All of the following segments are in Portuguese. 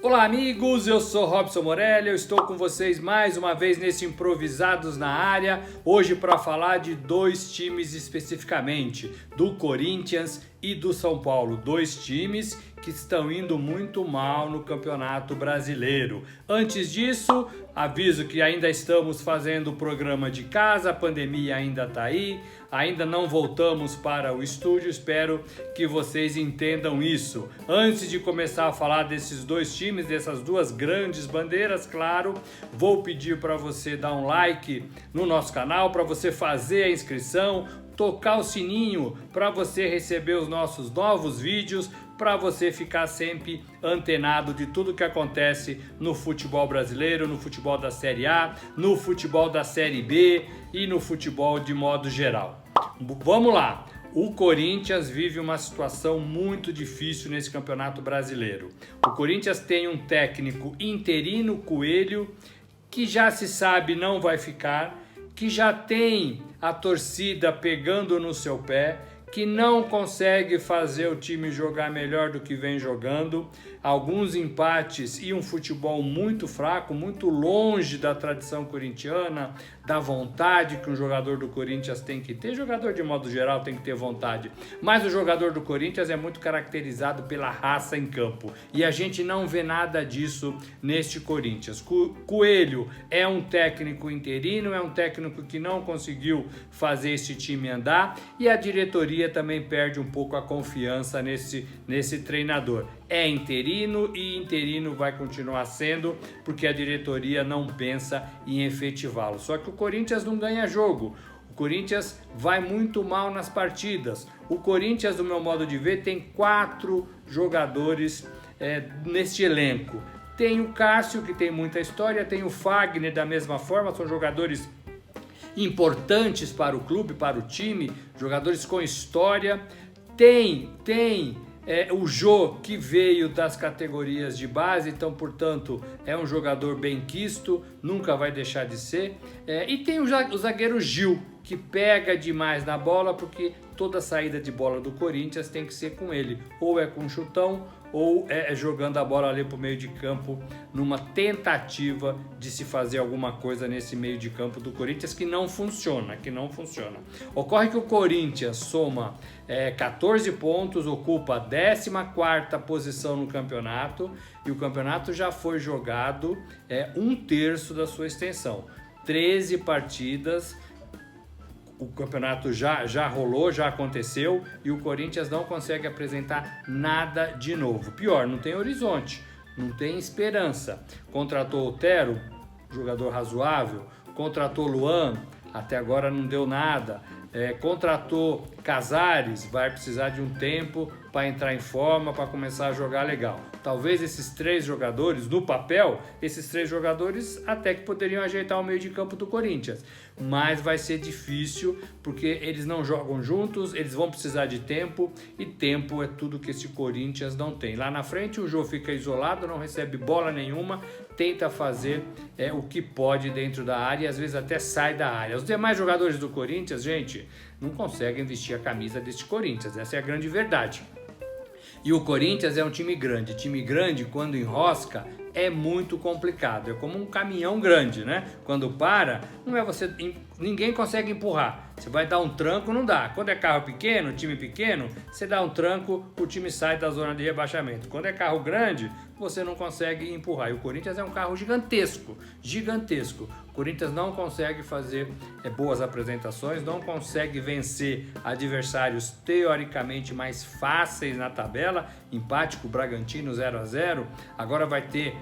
Olá amigos, eu sou Robson Morelli, eu estou com vocês mais uma vez nesse Improvisados na Área, hoje para falar de dois times especificamente, do Corinthians e do São Paulo, dois times que estão indo muito mal no Campeonato Brasileiro. Antes disso, aviso que ainda estamos fazendo o programa de casa, a pandemia ainda está aí, ainda não voltamos para o estúdio, espero que vocês entendam isso. Antes de começar a falar desses dois times, dessas duas grandes bandeiras, claro, vou pedir para você dar um like no nosso canal, para você fazer a inscrição, tocar o sininho para você receber os nossos novos vídeos, para você ficar sempre antenado de tudo que acontece no futebol brasileiro, no futebol da Série A, no futebol da Série B e no futebol de modo geral. Vamos lá! O Corinthians vive uma situação muito difícil nesse Campeonato Brasileiro. O Corinthians tem um técnico interino, Coelho, que já se sabe não vai ficar, que já tem a torcida pegando no seu pé, que não consegue fazer o time jogar melhor do que vem jogando, alguns empates e um futebol muito fraco, muito longe da tradição corintiana, da vontade que um jogador do Corinthians tem que ter. Jogador de modo geral tem que ter vontade, mas o jogador do Corinthians é muito caracterizado pela raça em campo e a gente não vê nada disso neste Corinthians. Coelho é um técnico interino, é um técnico que não conseguiu fazer esse time andar e a diretoria também perde um pouco a confiança nesse treinador. É interino e interino vai continuar sendo porque a diretoria não pensa em efetivá-lo. Só que o Corinthians não ganha jogo. O Corinthians vai muito mal nas partidas. O Corinthians, do meu modo de ver, tem 4 jogadores neste elenco. Tem o Cássio, que tem muita história, tem o Fagner da mesma forma, são jogadores importantes para o clube, para o time, jogadores com história. Tem o Jô, que veio das categorias de base, então, portanto, é um jogador bem quisto, nunca vai deixar de ser. E tem o zagueiro Gil, que pega demais na bola, porque toda saída de bola do Corinthians tem que ser com ele. Ou é com chutão, ou é jogando a bola ali para o meio de campo, numa tentativa de se fazer alguma coisa nesse meio de campo do Corinthians que não funciona. Ocorre que o Corinthians soma 14 pontos, ocupa a 14ª posição no campeonato e o campeonato já foi jogado 1/3 da sua extensão. 13 partidas. O campeonato já rolou, já aconteceu e o Corinthians não consegue apresentar nada de novo. Pior, não tem horizonte, não tem esperança. Contratou Otero, jogador razoável, contratou Luan, até agora não deu nada. Contratou Casares, vai precisar de um tempo para entrar em forma, para começar a jogar legal. Talvez esses 3 jogadores, no papel, esses 3 jogadores até que poderiam ajeitar o meio de campo do Corinthians. Mas vai ser difícil porque eles não jogam juntos, eles vão precisar de tempo e tempo é tudo que esse Corinthians não tem. Lá na frente o Jô fica isolado, não recebe bola nenhuma, tenta fazer o que pode dentro da área e às vezes até sai da área. Os demais jogadores do Corinthians, gente, não conseguem vestir a camisa deste Corinthians, essa é a grande verdade. E o Corinthians é um time grande quando enrosca é muito complicado, é como um caminhão grande, né? Quando para, ninguém consegue empurrar, você vai dar um tranco, não dá. Quando é carro pequeno, time pequeno, você dá um tranco, o time sai da zona de rebaixamento. Quando é carro grande, você não consegue empurrar. E o Corinthians é um carro gigantesco. O Corinthians não consegue fazer boas apresentações, não consegue vencer adversários teoricamente mais fáceis na tabela. Empate com o Bragantino 0-0. Agora vai ter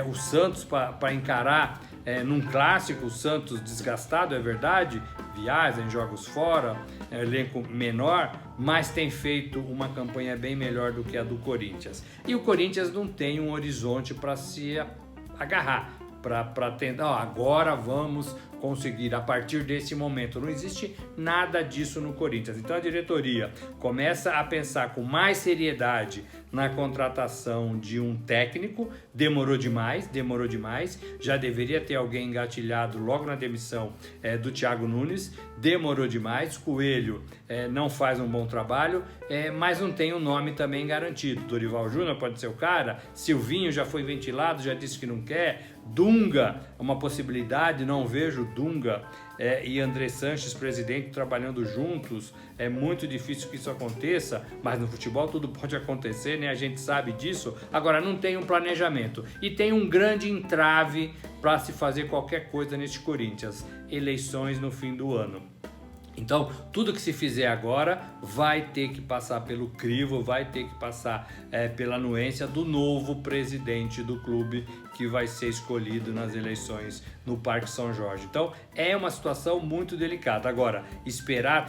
o Santos para encarar num clássico, o Santos desgastado, é verdade, viagem, jogos fora, elenco menor, mas tem feito uma campanha bem melhor do que a do Corinthians. E o Corinthians não tem um horizonte para se agarrar, para tentar, agora vamos conseguir, a partir desse momento. Não existe nada disso no Corinthians. Então a diretoria começa a pensar com mais seriedade na contratação de um técnico. Demorou demais, já deveria ter alguém engatilhado logo na demissão do Thiago Nunes. demorou demais. Coelho não faz um bom trabalho, mas não tem um nome também garantido. Dorival Júnior pode ser o cara, Silvinho já foi ventilado, já disse que não quer, Dunga é uma possibilidade, não vejo Dunga e André Sanches, presidente, trabalhando juntos. É muito difícil que isso aconteça, mas no futebol tudo pode acontecer, né? A gente sabe disso. Agora, não tem um planejamento e tem um grande entrave para se fazer qualquer coisa neste Corinthians: eleições no fim do ano. Então, tudo que se fizer agora vai ter que passar pelo crivo, vai ter que passar pela anuência do novo presidente do clube, que vai ser escolhido nas eleições no Parque São Jorge. Então, é uma situação muito delicada. Agora, esperar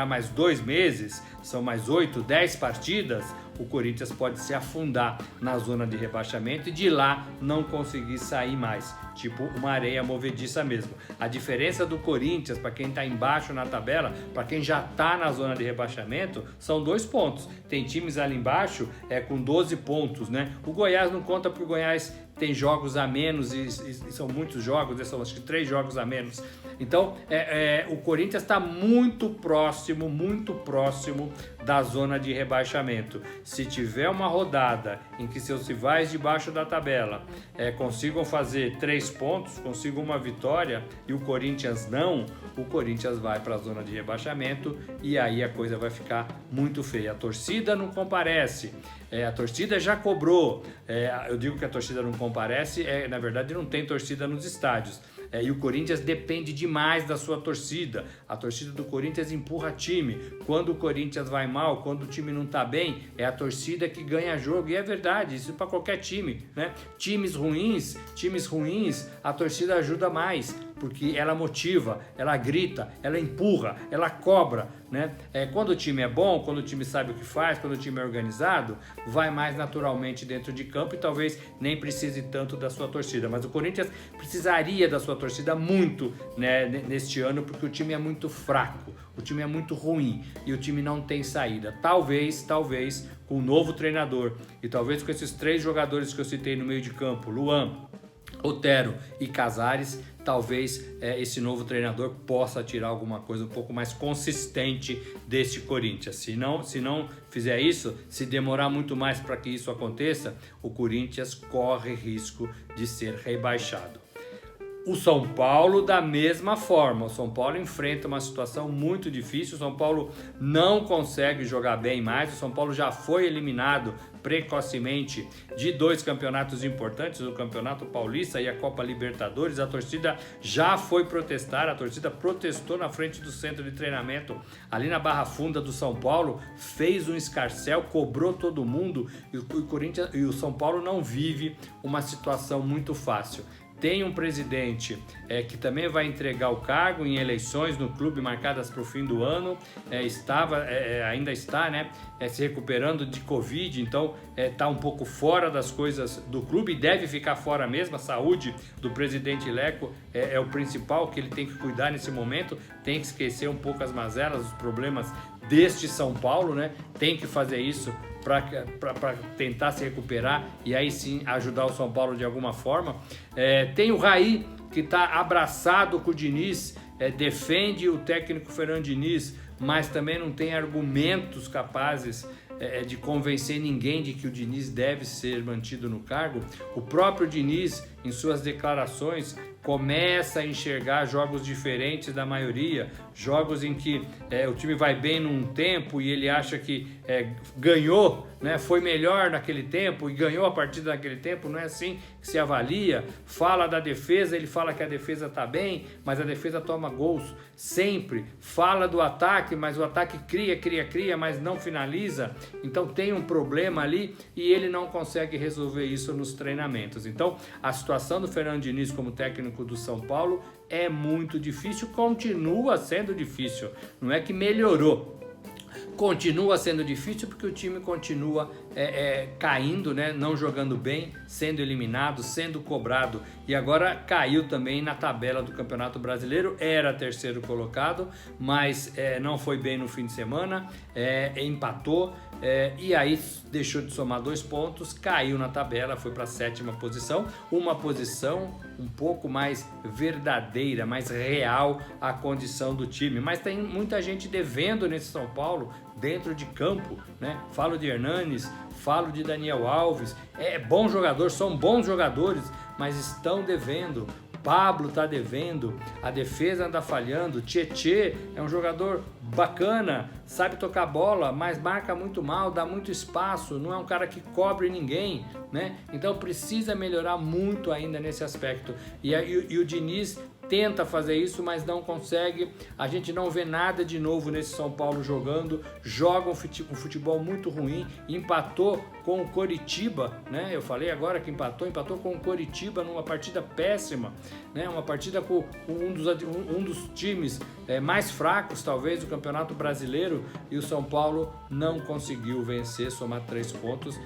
mais 2 meses, são mais 8, 10 partidas, o Corinthians pode se afundar na zona de rebaixamento e de lá não conseguir sair mais, tipo uma areia movediça mesmo. A diferença do Corinthians para quem está embaixo na tabela, para quem já está na zona de rebaixamento, são 2 pontos. Tem times ali embaixo com 12 pontos, né? O Goiás não conta porque o Goiás tem jogos a menos e são muitos jogos, são acho que 3 jogos a menos. Então, o Corinthians está muito próximo da zona de rebaixamento. Se tiver uma rodada em que seus rivais debaixo da tabela consigam fazer 3 pontos, consigam uma vitória e o Corinthians não, o Corinthians vai para a zona de rebaixamento e aí a coisa vai ficar muito feia. A torcida não comparece. A torcida já cobrou. Eu digo que a torcida não comparece, na verdade não tem torcida nos estádios. E o Corinthians depende demais da sua torcida. A torcida do Corinthians empurra time. Quando o Corinthians vai mal, quando o time não está bem, é a torcida que ganha jogo. E é verdade, isso para qualquer time, né? Times ruins, a torcida ajuda mais, porque ela motiva, ela grita, ela empurra, ela cobra, né? Quando o time é bom, quando o time sabe o que faz, quando o time é organizado, vai mais naturalmente dentro de campo e talvez nem precise tanto da sua torcida. Mas o Corinthians precisaria da sua torcida muito, né, neste ano, porque o time é muito fraco, o time é muito ruim e o time não tem saída. Talvez com um novo treinador e talvez com esses 3 jogadores que eu citei no meio de campo, Luan, Otero e Casares, talvez esse novo treinador possa tirar alguma coisa um pouco mais consistente deste Corinthians. Se não fizer isso, se demorar muito mais para que isso aconteça, o Corinthians corre risco de ser rebaixado. O São Paulo, da mesma forma, o São Paulo enfrenta uma situação muito difícil, o São Paulo não consegue jogar bem mais, o São Paulo já foi eliminado precocemente de 2 campeonatos importantes, o Campeonato Paulista e a Copa Libertadores. A torcida já foi protestar, a torcida protestou na frente do centro de treinamento ali na Barra Funda do São Paulo, fez um escarcéu, cobrou todo mundo e o São Paulo não vive uma situação muito fácil. Tem um presidente que também vai entregar o cargo em eleições no clube marcadas para o fim do ano, ainda está, né, se recuperando de Covid, então está um pouco fora das coisas do clube e deve ficar fora mesmo. A saúde do presidente Leco é o principal que ele tem que cuidar nesse momento, tem que esquecer um pouco as mazelas, os problemas deste São Paulo, né? Tem que fazer isso para tentar se recuperar e aí sim ajudar o São Paulo de alguma forma. Tem o Raí, que está abraçado com o Diniz, defende o técnico Fernando Diniz, mas também não tem argumentos capazes de convencer ninguém de que o Diniz deve ser mantido no cargo. O próprio Diniz, em suas declarações, começa a enxergar jogos diferentes da maioria, jogos em que o time vai bem num tempo e ele acha que ganhou, né, foi melhor naquele tempo e ganhou a partida naquele tempo. Não é assim que se avalia. Fala da defesa, ele fala que a defesa está bem, mas a defesa toma gols sempre. Fala do ataque, mas o ataque cria, mas não finaliza. Então tem um problema ali e ele não consegue resolver isso nos treinamentos. Então a situação do Fernando Diniz como técnico do São Paulo é muito difícil, continua sendo difícil, não é que melhorou. Continua sendo difícil porque o time continua caindo, né? Não jogando bem, sendo eliminado, sendo cobrado e agora caiu também na tabela do Campeonato Brasileiro. Era 3º colocado, mas não foi bem no fim de semana, empatou e aí deixou de somar 2 pontos, caiu na tabela, foi para a 7ª posição, uma posição um pouco mais verdadeira, mais real a condição do time. Mas tem muita gente devendo nesse São Paulo dentro de campo, né? Falo de Hernanes, falo de Daniel Alves, bom jogador, são bons jogadores, mas estão devendo. Pablo está devendo, a defesa anda falhando, Tietê é um jogador bacana, sabe tocar bola, mas marca muito mal, dá muito espaço, não é um cara que cobre ninguém, né? Então precisa melhorar muito ainda nesse aspecto. E o Diniz tenta fazer isso, mas não consegue. A gente não vê nada de novo nesse São Paulo jogando, joga um futebol muito ruim, empatou com o Coritiba, né? Eu falei agora que empatou com o Coritiba numa partida péssima, né? Uma partida com um dos times mais fracos, talvez, do Campeonato Brasileiro, e o São Paulo não conseguiu vencer, somar 3 pontos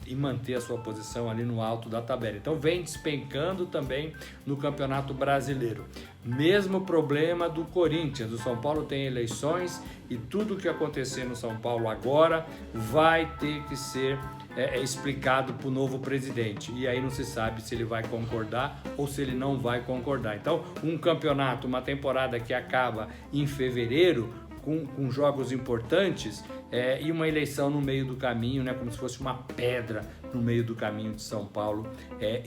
e manter a sua posição ali no alto da tabela. Então vem despencando também no Campeonato Brasileiro. Mesmo problema do Corinthians. O São Paulo tem eleições e tudo o que acontecer no São Paulo agora vai ter que ser explicado para o novo presidente. E aí não se sabe se ele vai concordar ou se ele não vai concordar. Então, um campeonato, uma temporada que acaba em fevereiro, com jogos importantes, e uma eleição no meio do caminho, né, como se fosse uma pedra no meio do caminho de São Paulo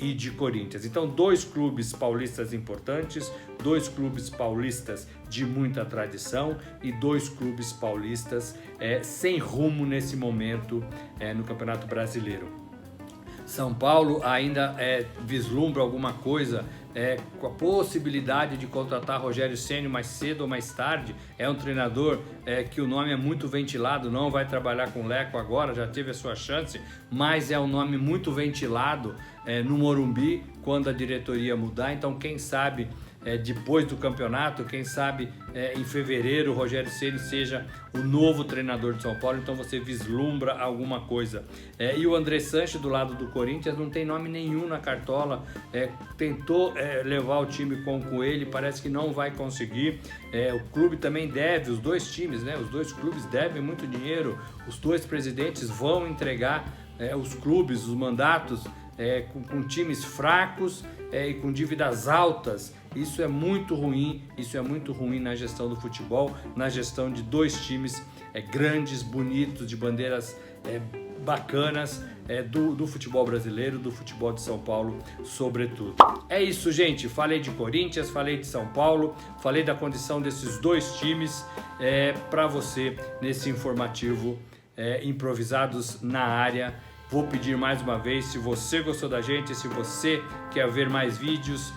e de Corinthians. Então, 2 clubes paulistas importantes, 2 clubes paulistas de muita tradição e 2 clubes paulistas sem rumo nesse momento no Campeonato Brasileiro. São Paulo ainda vislumbra alguma coisa com a possibilidade de contratar Rogério Ceni mais cedo ou mais tarde. É um treinador que o nome é muito ventilado, não vai trabalhar com o Leco agora, já teve a sua chance, mas é um nome muito ventilado no Morumbi quando a diretoria mudar. Então, quem sabe depois do campeonato, quem sabe em fevereiro o Rogério Ceni seja o novo treinador de São Paulo, então você vislumbra alguma coisa. E o André Sanches do lado do Corinthians não tem nome nenhum na cartola, tentou levar o time com ele, parece que não vai conseguir. O clube também deve, os 2 times, né? Os 2 clubes devem muito dinheiro, os 2 presidentes vão entregar os clubes, os mandatos com times fracos e com dívidas altas. Isso é muito ruim na gestão do futebol, na gestão de 2 times grandes, bonitos, de bandeiras bacanas do futebol brasileiro, do futebol de São Paulo, sobretudo. É isso, gente. Falei de Corinthians, falei de São Paulo, falei da condição desses 2 times para você nesse informativo Improvisados na Área. Vou pedir mais uma vez, se você gostou da gente, se você quer ver mais vídeos,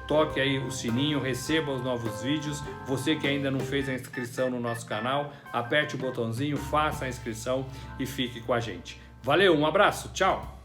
toque aí o sininho, receba os novos vídeos. Você que ainda não fez a inscrição no nosso canal, aperte o botãozinho, faça a inscrição e fique com a gente. Valeu, um abraço, tchau!